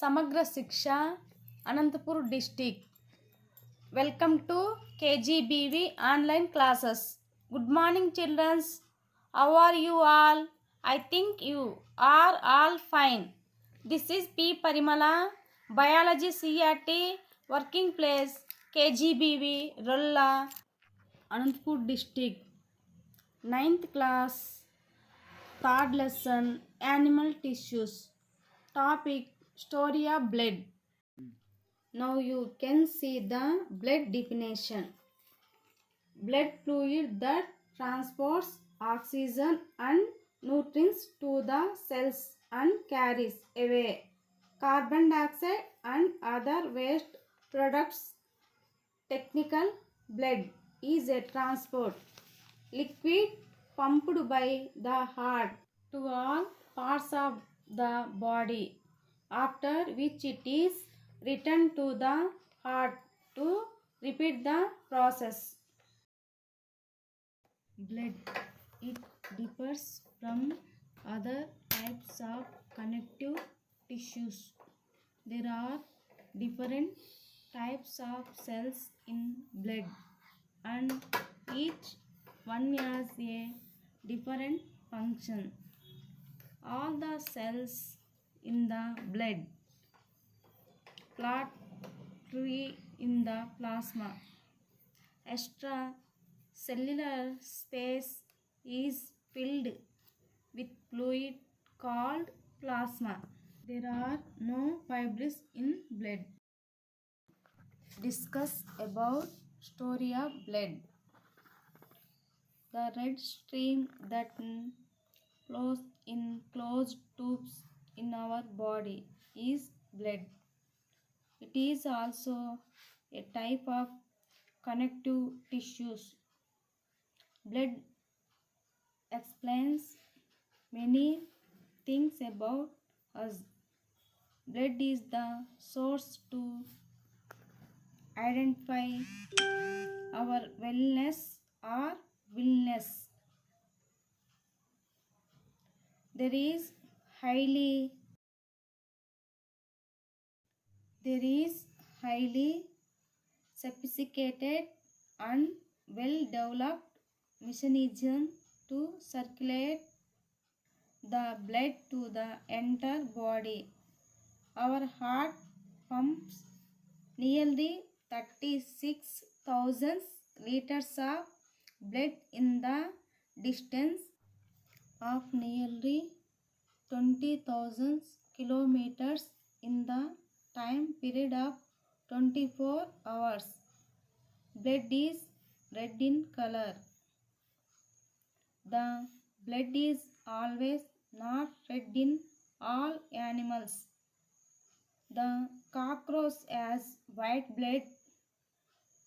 Samagra Shiksha, Anantapur district. Welcome to KGBV online classes. Good morning, children. How are you all? I think you are all fine. This is P. Parimala, Biology CRT, Working Place, KGBV, Rolla, Anantapur district. 9th class, third lesson, Animal Tissues. Topic, Story of Blood. Now you can see the blood definition. Blood fluid that transports oxygen and nutrients to the cells and carries away carbon dioxide and other waste products. Technical, blood is a transport liquid pumped by the heart to all parts of the body, after which it is returned to the heart to repeat the process. Blood. It differs from other types of connective tissues. There are different types of cells in blood, and each one has a different function. All the cells in the blood clot free in the plasma. Extracellular space is filled with fluid called plasma. There are no fibers in blood. Discuss about story of blood. The red stream that flows in closed tubes in our body is blood. It is also a type of connective tissues. Blood explains many things about us. Blood is the source to identify our wellness or illness. There is highly sophisticated and well-developed mechanism to circulate the blood to the entire body. Our heart pumps nearly 36,000 liters of blood in the distance of nearly 20,000 kilometers in the time period of 24 hours. Blood is red in color. The blood is always not red in all animals. The cockroach has white blood,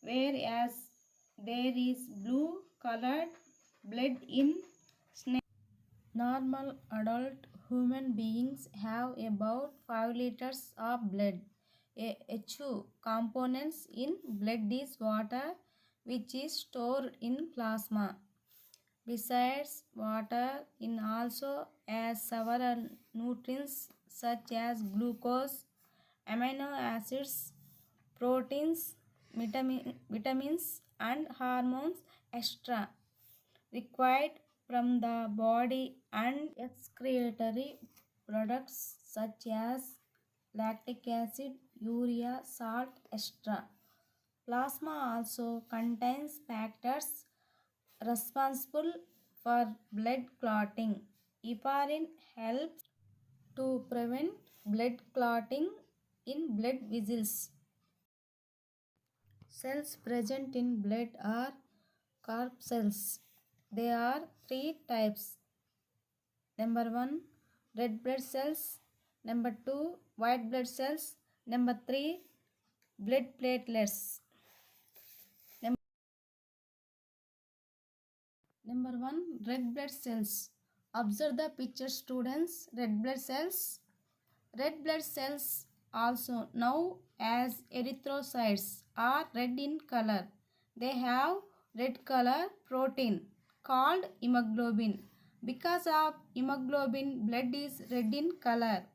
whereas there is blue colored blood in snakes. Normal adult human beings have about 5 liters of blood. HU components in blood is water, which is stored in plasma. Besides water, it also has several nutrients such as glucose, amino acids, proteins, vitamins and hormones extra required from the body, and excretory products such as lactic acid, urea, salt, extra. Plasma also contains factors responsible for blood clotting. Heparin helps to prevent blood clotting in blood vessels. Cells present in blood are corpuscles. There are 3 types. Number 1, red blood cells. Number 2, white blood cells. Number 3, blood platelets. Number 1, red blood cells. Observe the picture, students. Red blood cells. Red blood cells, also known as erythrocytes, are red in color. They have red color protein called hemoglobin Because of hemoglobin, blood is red in color,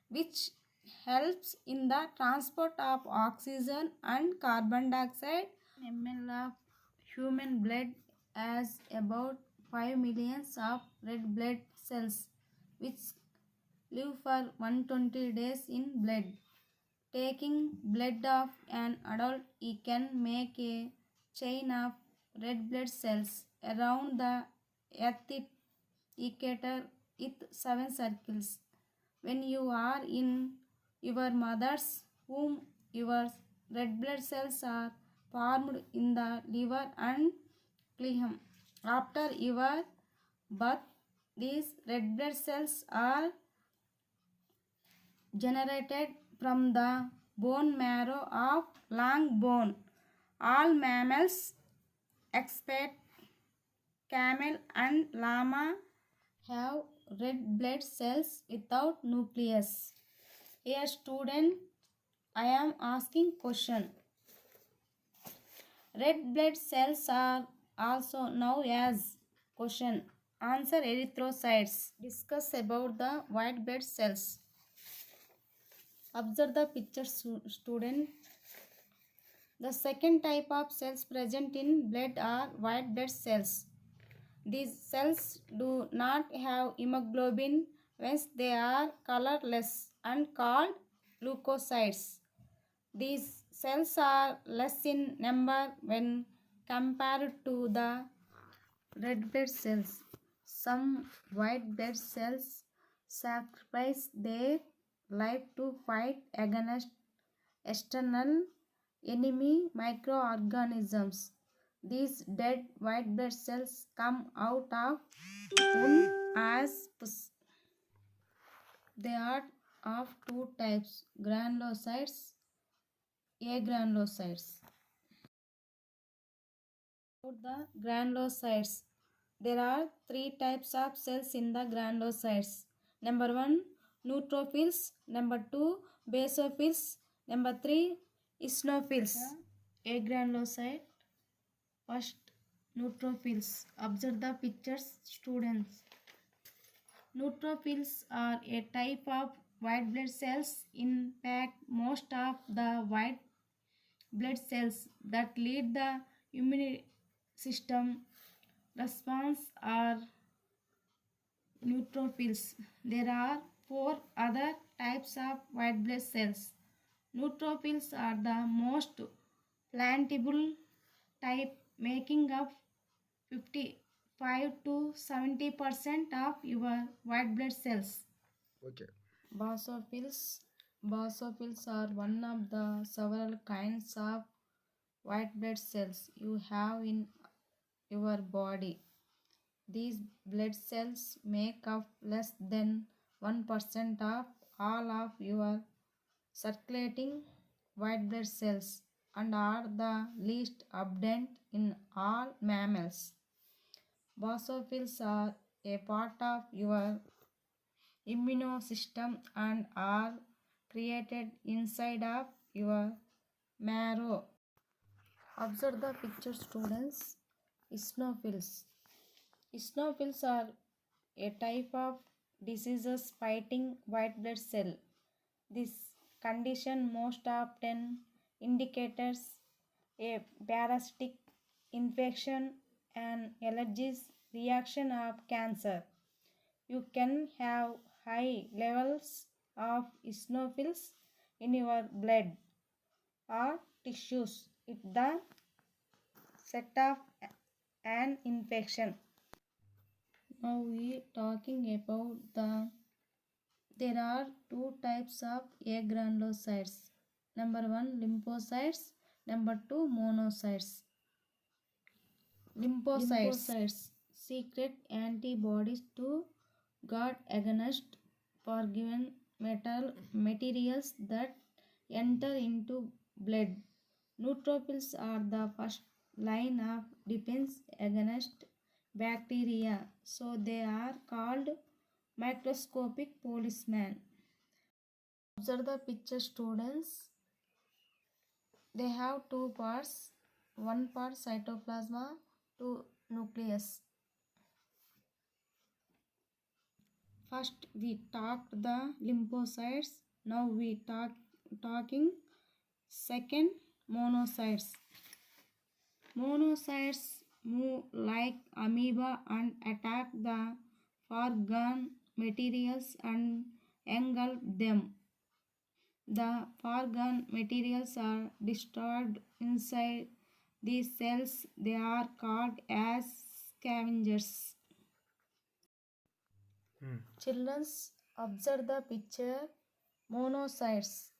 which helps in the transport of oxygen and carbon dioxide. Ml of human blood has about 5 millions of red blood cells, which live for 120 days in blood. Taking blood of an adult, he can make a chain of red blood cells around the earth equator with 7 circles. When you are in your mother's womb, your red blood cells are formed in the liver and phlegm. After your birth, these red blood cells are generated from the bone marrow of long bone. All mammals except camel and llama have red blood cells without nucleus. Here student, I am asking question. Red blood cells are also known as question. Answer erythrocytes. Discuss about the white blood cells. Observe the picture student. The second type of cells present in blood are white blood cells. These cells do not have hemoglobin, hence they are colorless and called leukocytes. These cells are less in number when compared to the red blood cells. Some white blood cells sacrifice their life to fight against external enemy microorganisms. These dead white blood cells come out of womb as pus. They are of two types, granulocytes, agranulocytes. About the granulocytes, there are three types of cells in the granulocytes. Number 1, neutrophils. Number 2, basophils. Number 3, eosinophils. Agranulocyte. First, neutrophils. Observe the pictures, students. Neutrophils are a type of white blood cells. In fact, most of the white blood cells that lead the immune system response are neutrophils. There are 4 other types of white blood cells. Neutrophils are the most plantable type, making up 55 to 70% of your white blood cells. Okay. Basophils. Basophils are one of the several kinds of white blood cells you have in your body. These blood cells make up less than 1% of all of your circulating white blood cells and are the least abundant in all mammals. Basophils are a part of your immune system and are created inside of your marrow. Observe the picture, students. Eosinophils. Eosinophils are a type of diseases fighting white blood cell. This condition most often indicates a parasitic infection and allergies reaction of cancer. You can have high levels of eosinophils in your blood or tissues if the set of an infection. Now we talking about there are two types of agranulocytes. Number 1, lymphocytes. Number 2, monocytes. Lymphocytes secret antibodies to guard against foreign materials that enter into blood. Neutrophils are the first line of defense against bacteria, so they are called microscopic policemen. Observe the picture, students. They have two parts, one part cytoplasma, two nucleus. First we talked the lymphocytes. Now we talking second monocytes. Monocytes move like amoeba and attack the foreign materials and engulf them. The foreign materials are destroyed inside these cells. They are called as scavengers. Children, observe the picture. Monocytes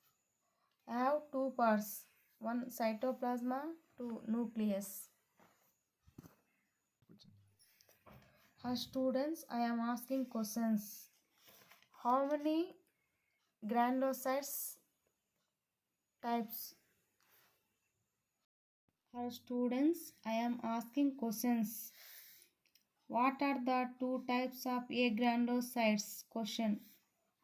have two parts, one cytoplasma, two nucleus. Students, I am asking questions. How many granulocytes types? Students, I am asking questions. What are the two types of agranulocytes? Question.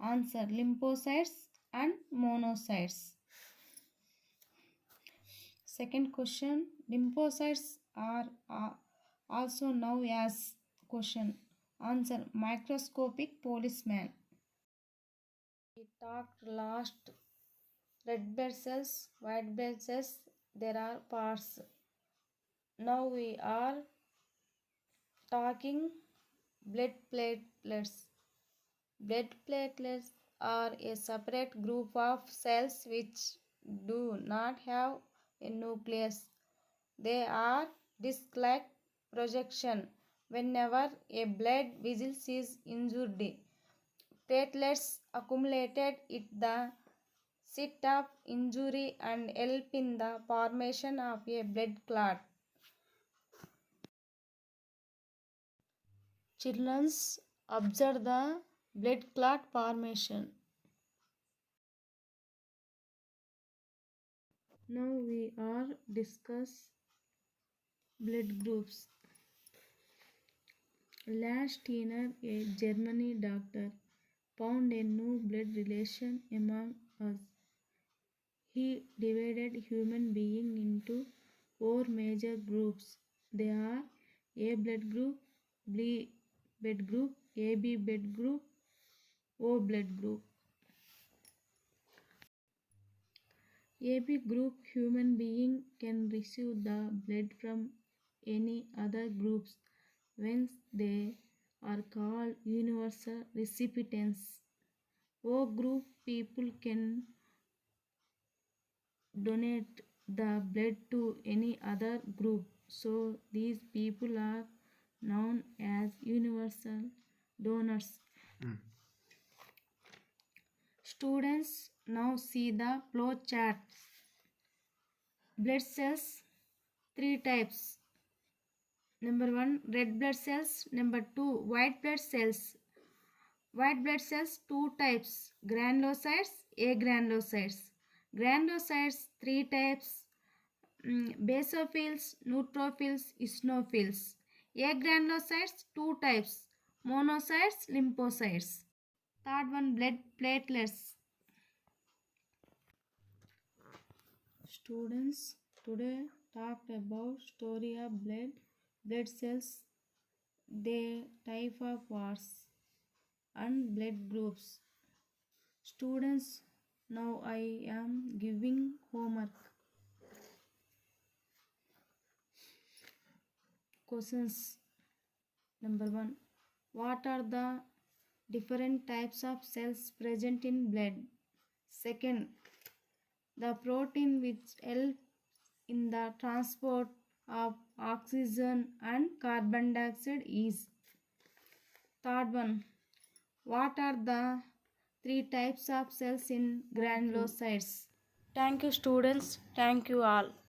Answer: lymphocytes and monocytes. Second question. Lymphocytes are also known as question. Answer: microscopic policeman. We talked last red blood cells, white blood cells. There are parts. Now we are talking blood platelets. Blood platelets are a separate group of cells which do not have a nucleus. They are disc-like projection. Whenever a blood vessel is injured, platelets accumulated at the site of injury and help in the formation of a blood clot. Children, observe the blood clot formation. Now we are discuss blood groups. Last year, a German doctor found a new blood relation among us. He divided human beings into four major groups. They are A blood group, B blood group, AB blood group, O blood group. AB group human being can receive the blood from any other groups when they are called universal recipients. O group people can donate the blood to any other group, so these people are known as universal donors. Students, now see the flow chart. Blood cells, three types. Number 1, red blood cells. Number 2, white blood cells. White blood cells, two types: granulocytes, agranulocytes. Granulocytes, three types: basophils, neutrophils, eosinophils. Agranulocytes, two types: monocytes, lymphocytes. Third one, blood platelets. Students, today talked about story of blood cells, their type of parts and blood groups. Students, now I am giving homework. Questions. Number 1. What are the different types of cells present in blood? Second, the protein which helps in the transport of oxygen and carbon dioxide is. Third one, what are the three types of cells in granulocytes? Thank you, students. Thank you all.